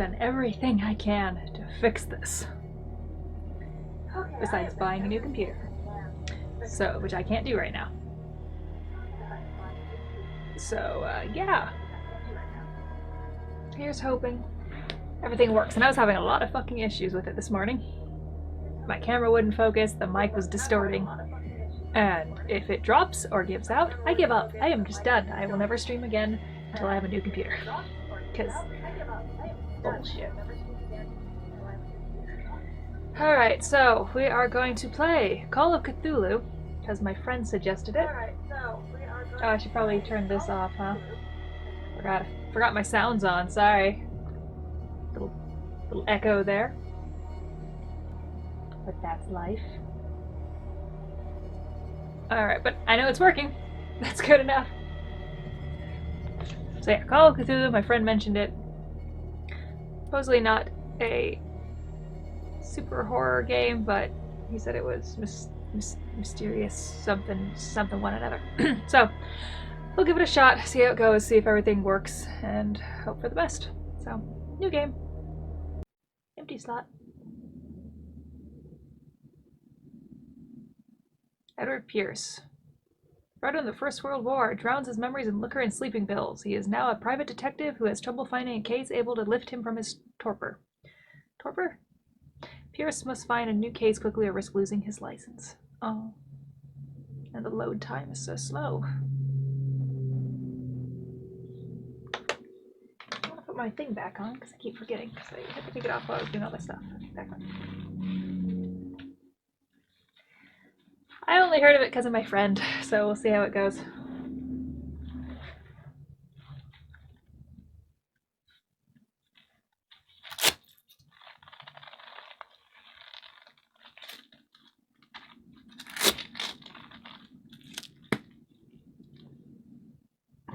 done everything I can to fix this. Besides buying a new computer. So, which I can't do right now. So, yeah. Here's hoping everything works. And I was having a lot of fucking issues with it this morning. My camera wouldn't focus, the mic was distorting. And if it drops or gives out, I give up. I am just done. I will never stream again until I have a new computer. Because bullshit. Alright, so we are going to play Call of Cthulhu, because my friend suggested it. Oh, I should probably turn this off, huh? Forgot my sounds on, sorry. Little echo there. But that's life. Alright, but I know it's working. That's good enough. So yeah, Call of Cthulhu, my friend mentioned it. Supposedly not a super horror game, but he said it was mysterious something one another. So we'll give it a shot, see how it goes, see if everything works, and hope for the best. So, new game. Empty slot. Edward Pierce. Brought in the First World War, drowns his memories in liquor and sleeping pills. He is now a private detective who has trouble finding a case able to lift him from his torpor. Torpor? Pierce must find a new case quickly or risk losing his license. Oh. And the load time is so slow. I want to put my thing back on because I keep forgetting. Because I had to take it off while I was doing all my stuff. Back on. I only heard of it because of my friend, so we'll see how it goes.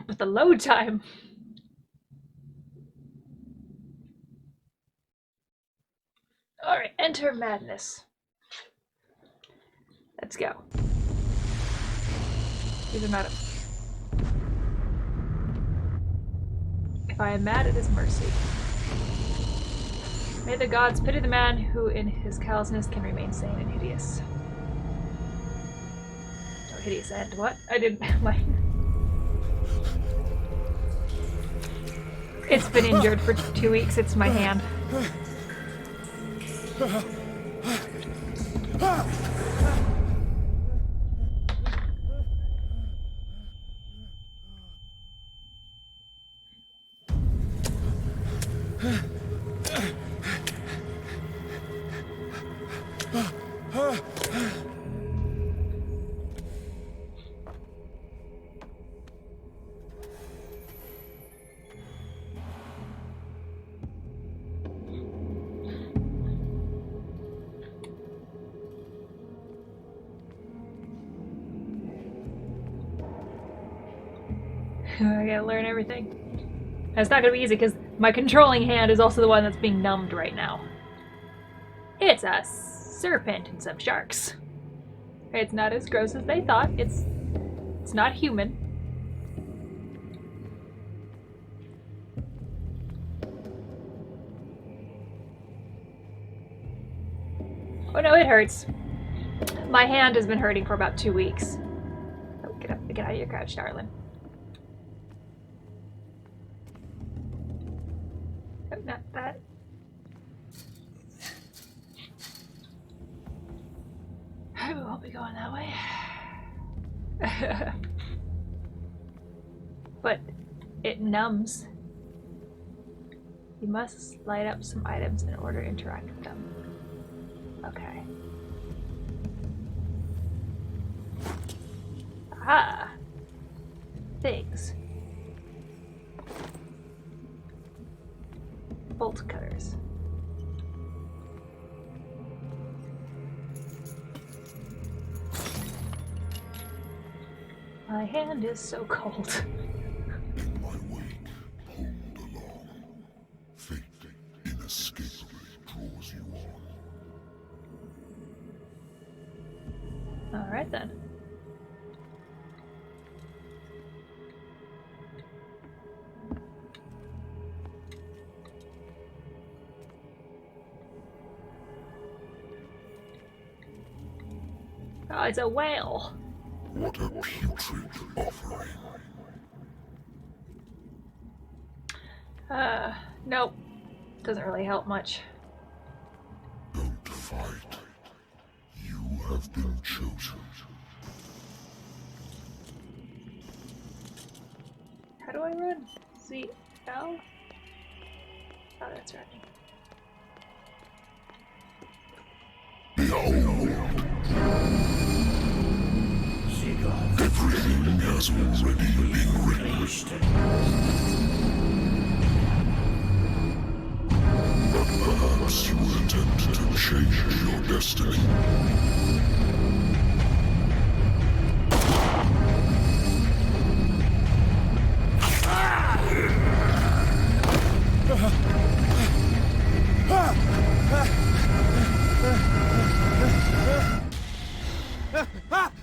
But the load time. Alright, enter madness. Let's go. These are not a... If I am mad, it is mercy. May the gods pity the man who in his callousness can remain sane and hideous. Oh, hideous and what? I didn't... It's been injured for 2 weeks, it's my hand. I gotta learn everything. And it's not gonna be easy because my controlling hand is also the one that's being numbed right now. It's a serpent and some sharks. It's not as gross as they thought. It's not human. Oh no, it hurts. My hand has been hurting for about 2 weeks. Oh, get up, get out of your couch, darling. Oh, not that. I won't be going that way. But it numbs. You must light up some items in order to interact with them. Okay. Ah. Things. Bolt cutters. My hand is so cold. In my wake, pulled along. Fate inescapably draws you on. Alright then. Oh, it's a whale. What a putrid offering. Nope. Doesn't really help much. Don't fight. You have been chosen. How do I run? Z L? Oh, that's right. Behold! Everything has already been written. But perhaps you will attempt to change your destiny.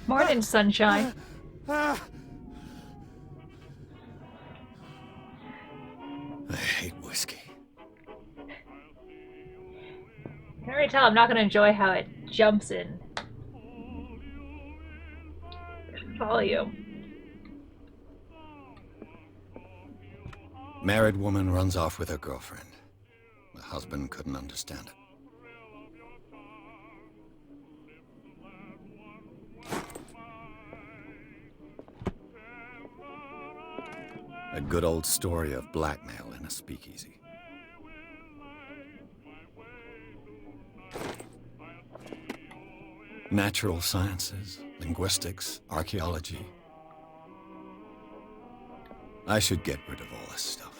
Morning, sunshine. I hate whiskey. I can already tell I'm not going to enjoy how it jumps in volume. Married woman runs off with her girlfriend. The husband couldn't understand it. A good old story of blackmail in a speakeasy. Natural sciences, linguistics, archaeology. I should get rid of all this stuff.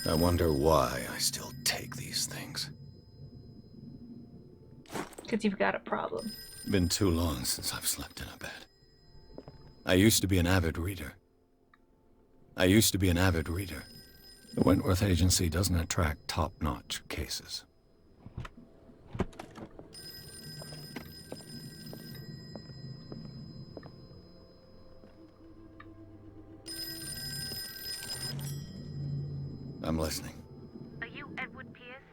I wonder why I still take these things. Because you've got a problem. Been too long since I've slept in a bed. I used to be an avid reader. The Wentworth Agency doesn't attract top-notch cases. I'm listening. Are you Edward Pierce,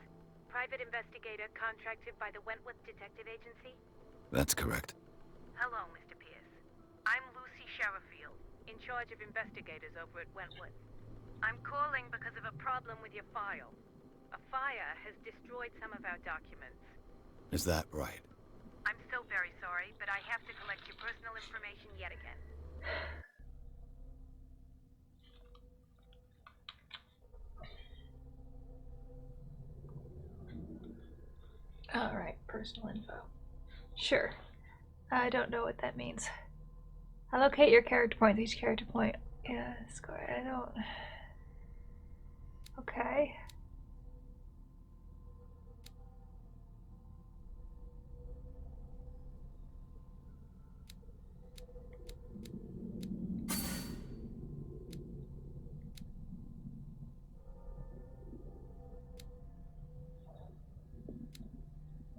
private investigator contracted by the Wentworth Detective Agency? That's correct. Hello, Mr. Pierce. I'm Lucy Sherifield, in charge of investigators over at Wentworth. I'm calling because of a problem with your file. A fire has destroyed some of our documents. Is that right? I'm so very sorry, but I have to collect your personal information yet again. Alright, personal info. Sure. I don't know what that means. Allocate your character points. Each character point. Yeah, score. I don't. Okay.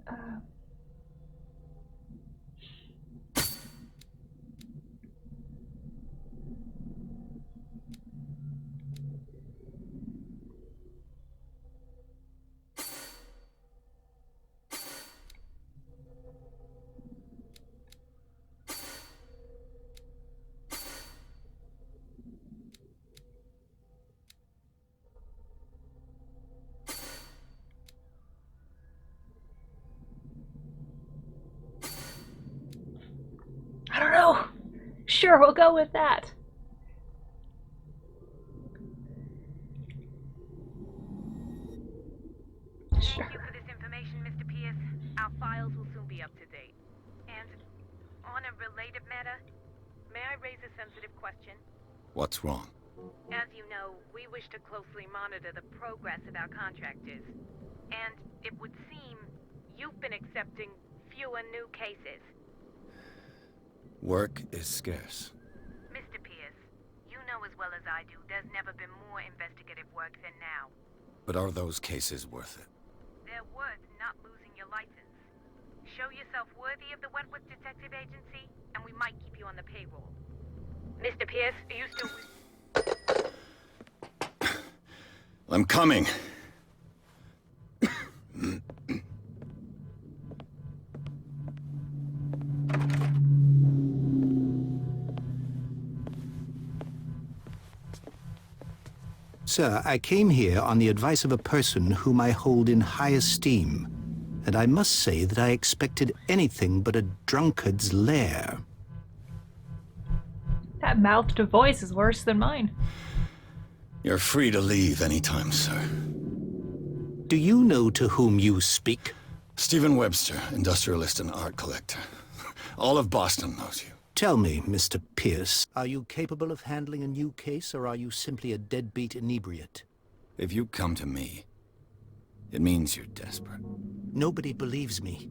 Um. I don't know. Sure, we'll go with that. Sure. Thank you for this information, Mr. Pierce. Our files will soon be up to date. And on a related matter, may I raise a sensitive question? What's wrong? As you know, we wish to closely monitor the progress of our contractors. And it would seem you've been accepting fewer new cases. Work is scarce. Mr. Pierce, you know as well as I do there's never been more investigative work than now. But are those cases worth it? They're worth not losing your license. Show yourself worthy of the Wentworth Detective Agency, and we might keep you on the payroll. Mr. Pierce, are you still... I'm coming. Sir, I came here on the advice of a person whom I hold in high esteem, and I must say that I expected anything but a drunkard's lair. That mouth to voice is worse than mine. You're free to leave anytime, sir. Do you know to whom you speak? Stephen Webster, industrialist and art collector. All of Boston knows you. Tell me, Mr. Pierce, are you capable of handling a new case, or are you simply a deadbeat inebriate? If you come to me, it means you're desperate. Nobody believes me.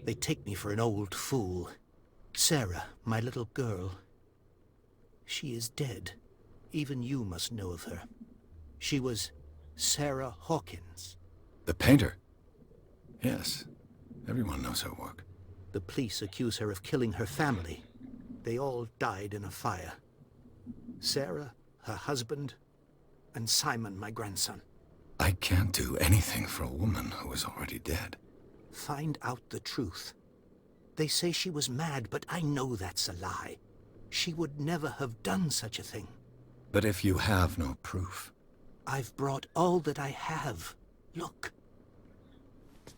They take me for an old fool. Sarah, my little girl, she is dead. Even you must know of her. She was Sarah Hawkins. The painter? Yes. Everyone knows her work. The police accuse her of killing her family. They all died in a fire. Sarah, her husband, and Simon, my grandson. I can't do anything for a woman who is already dead. Find out the truth. They say she was mad, but I know that's a lie. She would never have done such a thing. But if you have no proof... I've brought all that I have. Look.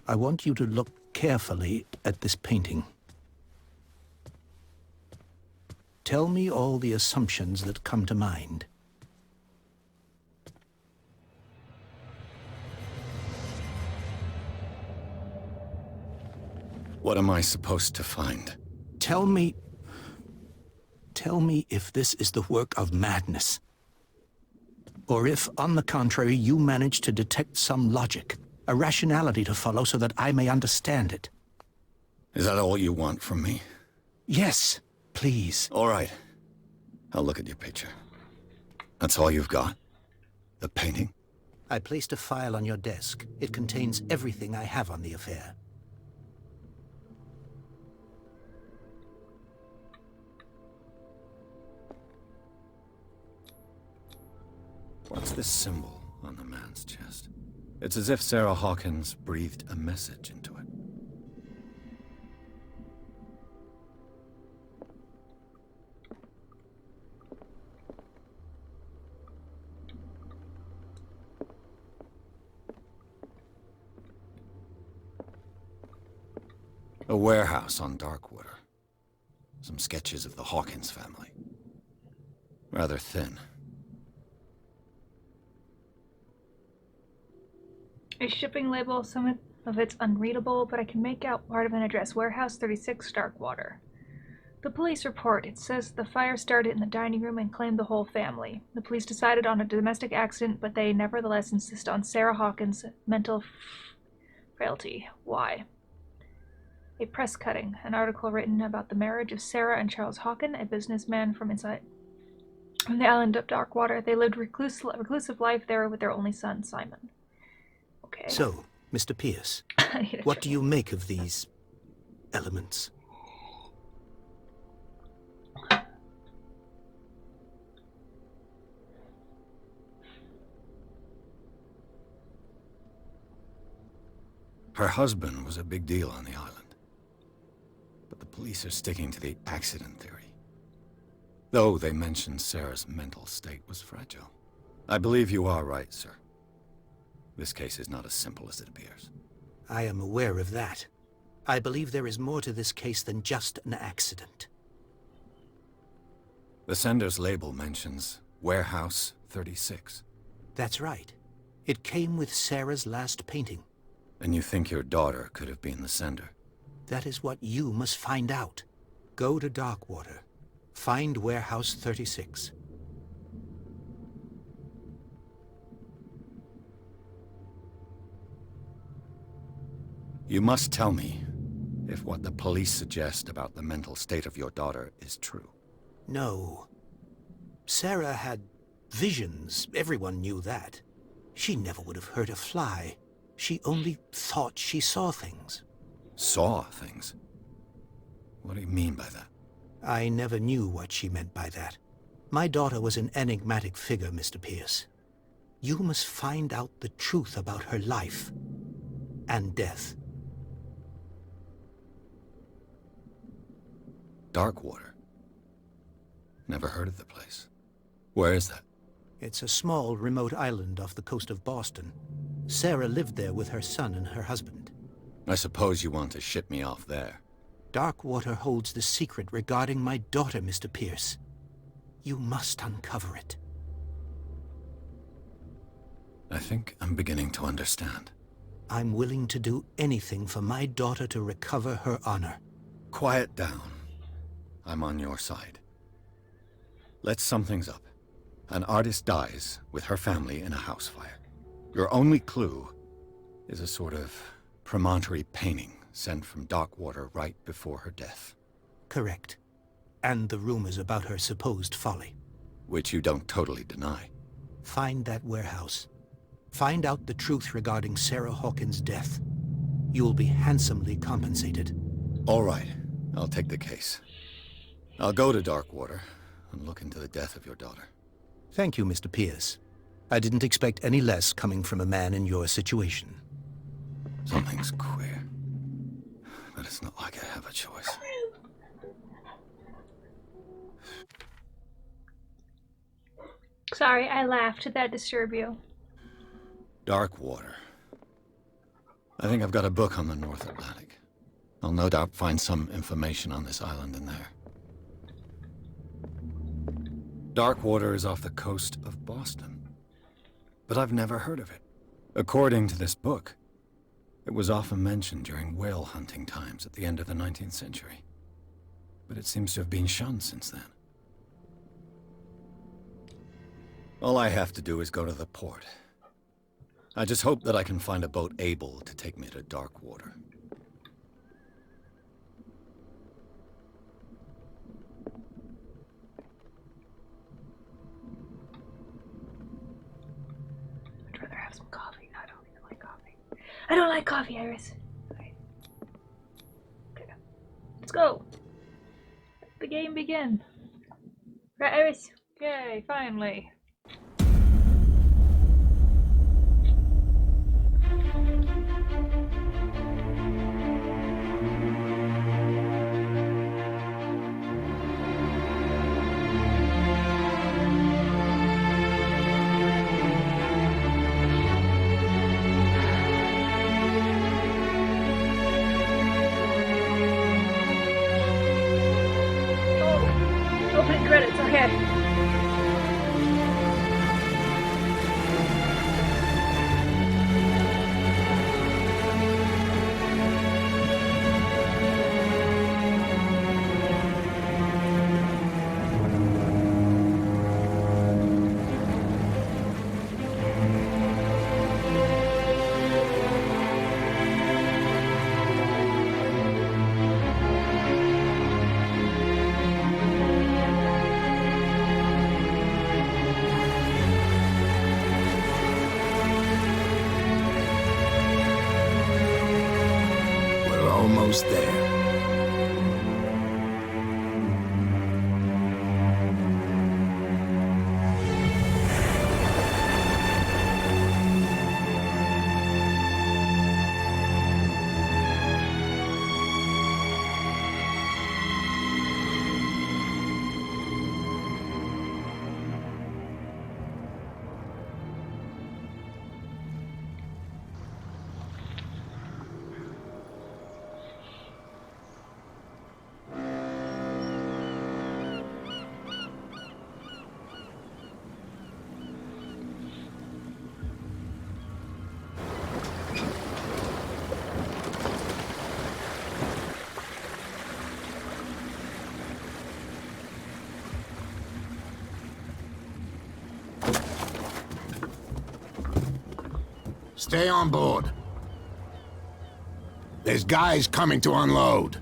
I want you to look carefully at this painting. Tell me all the assumptions that come to mind. What am I supposed to find? Tell me if this is the work of madness. Or if, on the contrary, you manage to detect some logic, a rationality to follow so that I may understand it. Is that all you want from me? Yes, please. All right. I'll look at your picture. That's all you've got? The painting? I placed a file on your desk. It contains everything I have on the affair. What's this symbol on the man's chest? It's as if Sarah Hawkins breathed a message into it. A warehouse on Darkwater. Some sketches of the Hawkins family. Rather thin. A shipping label, some of it's unreadable, but I can make out part of an address. Warehouse 36, Darkwater. The police report. It says the fire started in the dining room and claimed the whole family. The police decided on a domestic accident, but they nevertheless insist on Sarah Hawkins' mental frailty. Why? A press cutting. An article written about the marriage of Sarah and Charles Hawkins, a businessman from the island of Darkwater. They lived reclusive life there with their only son, Simon. Okay. So, Mr. Pierce, what do you make of these elements? Her husband was a big deal on the island. But the police are sticking to the accident theory. Though they mentioned Sarah's mental state was fragile. I believe you are right, sir. This case is not as simple as it appears. I am aware of that. I believe there is more to this case than just an accident. The sender's label mentions Warehouse 36. That's right. It came with Sarah's last painting. And you think your daughter could have been the sender? That is what you must find out. Go to Darkwater. Find Warehouse 36. You must tell me if what the police suggest about the mental state of your daughter is true. No. Sarah had visions. Everyone knew that. She never would have hurt a fly. She only thought she saw things. Saw things? What do you mean by that? I never knew what she meant by that. My daughter was an enigmatic figure, Mr. Pierce. You must find out the truth about her life and death. Darkwater. Never heard of the place. Where is that? It's a small, remote island off the coast of Boston. Sarah lived there with her son and her husband. I suppose you want to ship me off there. Darkwater holds the secret regarding my daughter, Mr. Pierce. You must uncover it. I think I'm beginning to understand. I'm willing to do anything for my daughter to recover her honor. Quiet down. I'm on your side. Let's sum things up. An artist dies with her family in a house fire. Your only clue is a sort of promontory painting sent from Darkwater right before her death. Correct. And the rumors about her supposed folly. Which you don't totally deny. Find that warehouse. Find out the truth regarding Sarah Hawkins' death. You'll be handsomely compensated. All right, I'll take the case. I'll go to Darkwater and look into the death of your daughter. Thank you, Mr. Pierce. I didn't expect any less coming from a man in your situation. Something's queer. But it's not like I have a choice. Sorry, I laughed. Did that disturb you? Darkwater. I think I've got a book on the North Atlantic. I'll no doubt find some information on this island in there. Darkwater is off the coast of Boston. But I've never heard of it. According to this book, it was often mentioned during whale hunting times at the end of the 19th century. But it seems to have been shunned since then. All I have to do is go to the port. I just hope that I can find a boat able to take me to Darkwater. I'd rather have some coffee. I don't even like coffee. I don't like coffee, Iris. Right. Okay. Let's go. Let the game begin. Right, Iris? Yay, finally. Opening credits, okay. Almost there. Stay on board. There's guys coming to unload.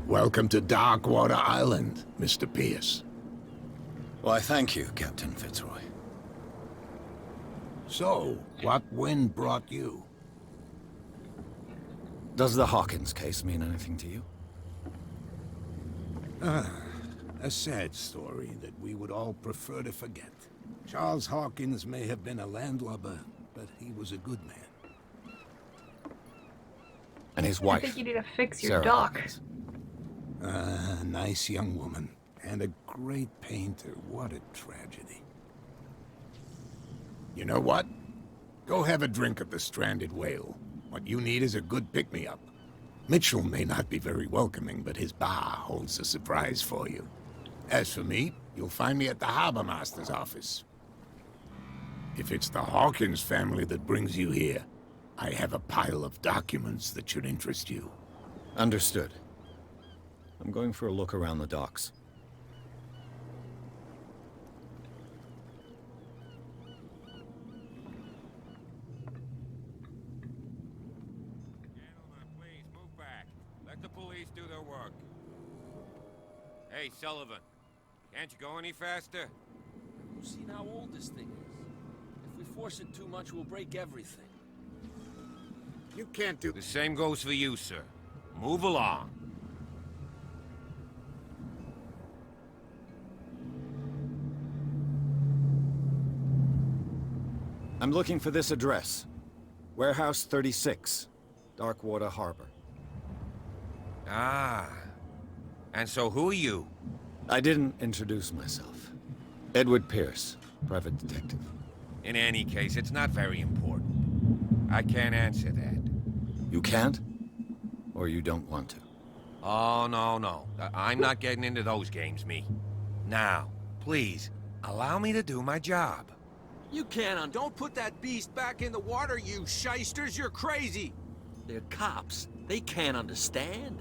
Welcome to Darkwater Island, Mr. Pierce. Why, thank you, Captain Fitzroy. So, what wind brought you? Does the Hawkins case mean anything to you? A sad story that we would all prefer to forget. Charles Hawkins may have been a landlubber, but he was a good man. And his I wife, think you need to fix your Sarah dock. Hawkins. A nice young woman, and a great painter. What a tragedy. You know what? Go have a drink at the Stranded Whale. What you need is a good pick-me-up. Mitchell may not be very welcoming, but his bar holds a surprise for you. As for me, you'll find me at the Harbor Master's office. If it's the Hawkins family that brings you here, I have a pile of documents that should interest you. Understood. I'm going for a look around the docks. Gentlemen, please move back. Let the police do their work. Hey, Sullivan. Can't you go any faster? You've seen how old this thing is. If we force it too much, we'll break everything. You can't do The same goes for you, sir. Move along. I'm looking for this address. Warehouse 36, Darkwater Harbor. Ah. And so who are you? I didn't introduce myself. Edward Pierce, private detective. In any case, it's not very important. I can't answer that. You can't? Or you don't want to? Oh, no. I'm not getting into those games, me. Now, please, allow me to do my job. You can't Don't put that beast back in the water, you shysters! You're crazy! They're cops. They can't understand.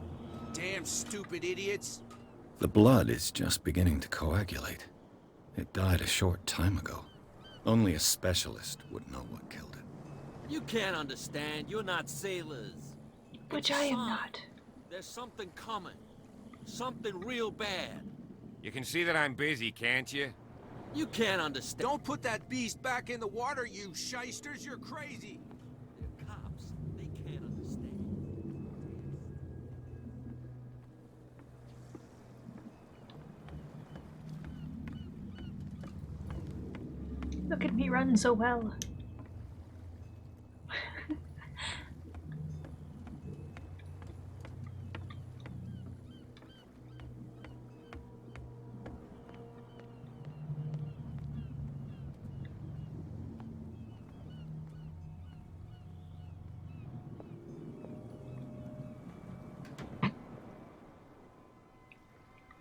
Damn stupid idiots! The blood is just beginning to coagulate. It died a short time ago. Only a specialist would know what killed it. You can't understand. You're not sailors. Which It's I am fine. not. There's something coming. Something real bad. You can see that I'm busy, can't you? You can't understand. Don't put that beast back in the water, you shysters! You're crazy! They're cops. They can't understand. Look at me run so well.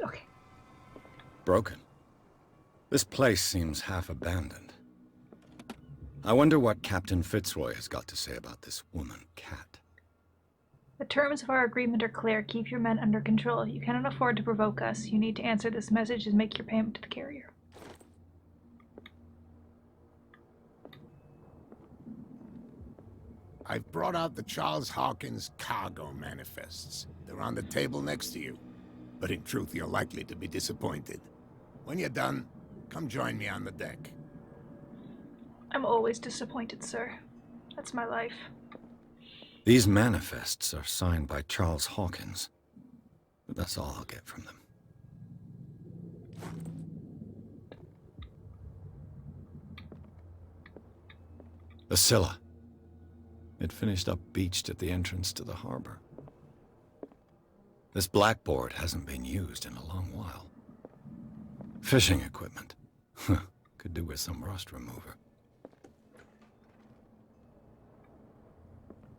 Okay. Broken. This place seems half abandoned. I wonder what Captain Fitzroy has got to say about this woman, Cat. The terms of our agreement are clear. Keep your men under control. You cannot afford to provoke us. You need to answer this message and make your payment to the carrier. I've brought out the Charles Hawkins cargo manifests. They're on the table next to you. But in truth, you're likely to be disappointed. When you're done, come join me on the deck. I'm always disappointed, sir. That's my life. These manifests are signed by Charles Hawkins. But that's all I'll get from them. The Scylla. It finished up beached at the entrance to the harbor. This blackboard hasn't been used in a long while. Fishing equipment. Could do with some rust remover.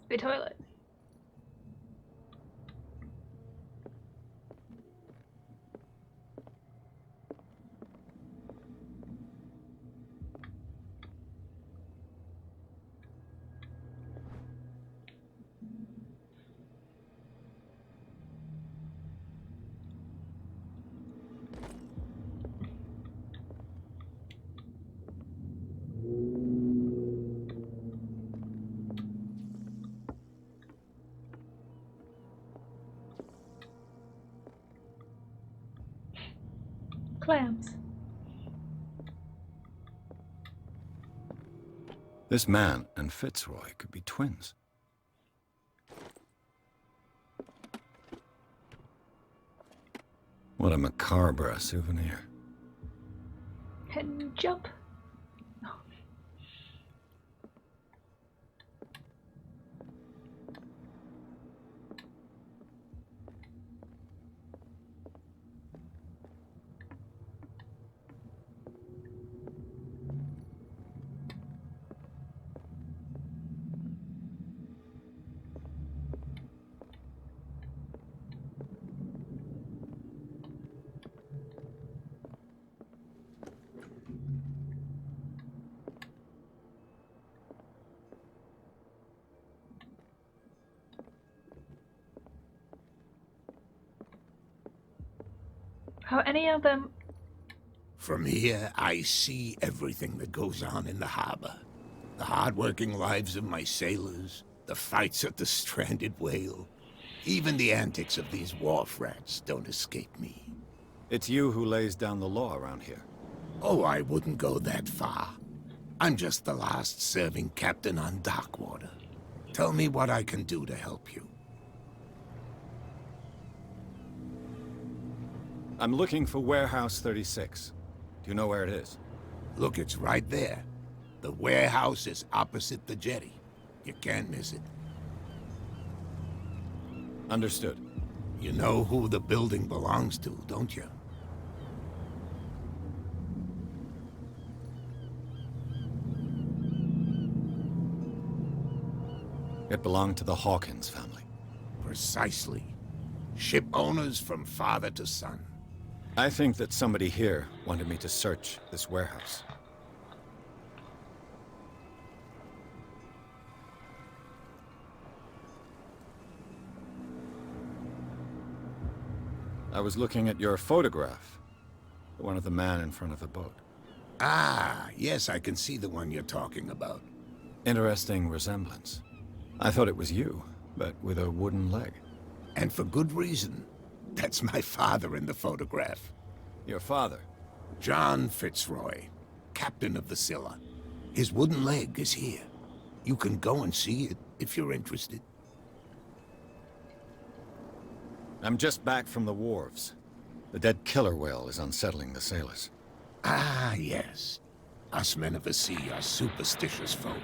The toilet. Clams. This man and Fitzroy could be twins. What a macabre souvenir. And jump. How any of them... From here, I see everything that goes on in the harbor. The hard-working lives of my sailors, the fights at the stranded whale. Even the antics of these wharf rats don't escape me. It's you who lays down the law around here. Oh, I wouldn't go that far. I'm just the last serving captain on Darkwater. Tell me what I can do to help you. I'm looking for Warehouse 36. Do you know where it is? Look, it's right there. The warehouse is opposite the jetty. You can't miss it. Understood. You know who the building belongs to, don't you? It belonged to the Hawkins family. Precisely. Ship owners from father to son. I think that somebody here wanted me to search this warehouse. I was looking at your photograph. The one of the man in front of the boat. Ah, yes, I can see the one you're talking about. Interesting resemblance. I thought it was you, but with a wooden leg. And for good reason. That's my father in the photograph. Your father? John Fitzroy, captain of the Scylla. His wooden leg is here. You can go and see it if you're interested. I'm just back from the wharves. The dead killer whale is unsettling the sailors. Ah, yes. Us men of the sea are superstitious folk.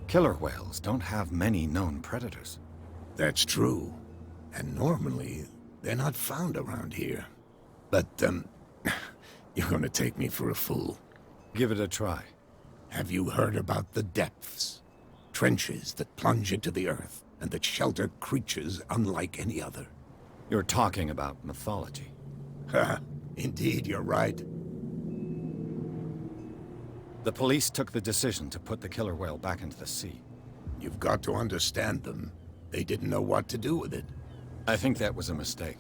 Killer whales don't have many known predators. That's true. And normally, they're not found around here. But, you're gonna take me for a fool. Give it a try. Have you heard about the depths? Trenches that plunge into the earth, and that shelter creatures unlike any other. You're talking about mythology. Ha! Indeed, you're right. The police took the decision to put the killer whale back into the sea. You've got to understand them. They didn't know what to do with it. I think that was a mistake.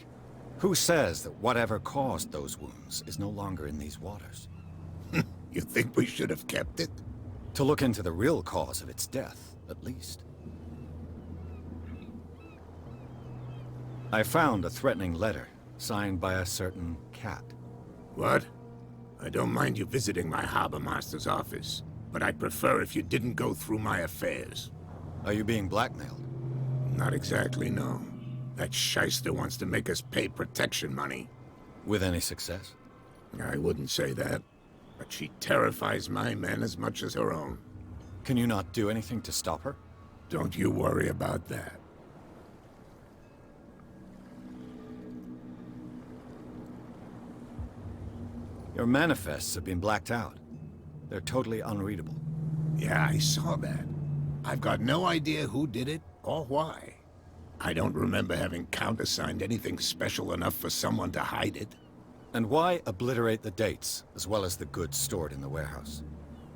Who says that whatever caused those wounds is no longer in these waters? You think we should have kept it? To look into the real cause of its death, at least. I found a threatening letter, signed by a certain cat. What? I don't mind you visiting my harbor master's office, but I'd prefer if you didn't go through my affairs. Are you being blackmailed? Not exactly, no. That shyster wants to make us pay protection money. With any success? I wouldn't say that, but she terrifies my men as much as her own. Can you not do anything to stop her? Don't you worry about that. Your manifests have been blacked out. They're totally unreadable. Yeah, I saw that. I've got no idea who did it or why. I don't remember having countersigned anything special enough for someone to hide it. And why obliterate the dates, as well as the goods stored in the warehouse?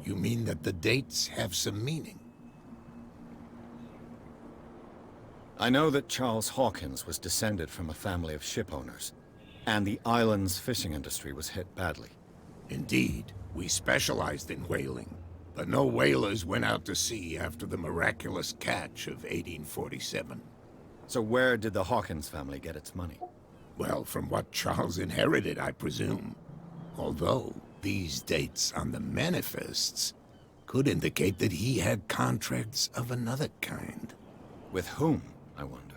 You mean that the dates have some meaning? I know that Charles Hawkins was descended from a family of ship owners, and the island's fishing industry was hit badly. Indeed, we specialized in whaling, but no whalers went out to sea after the miraculous catch of 1847. So where did the Hawkins family get its money? Well, from what Charles inherited, I presume. Although, these dates on the manifests could indicate that he had contracts of another kind. With whom, I wonder?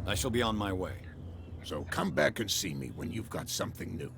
I shall be on my way. So come back and see me when you've got something new.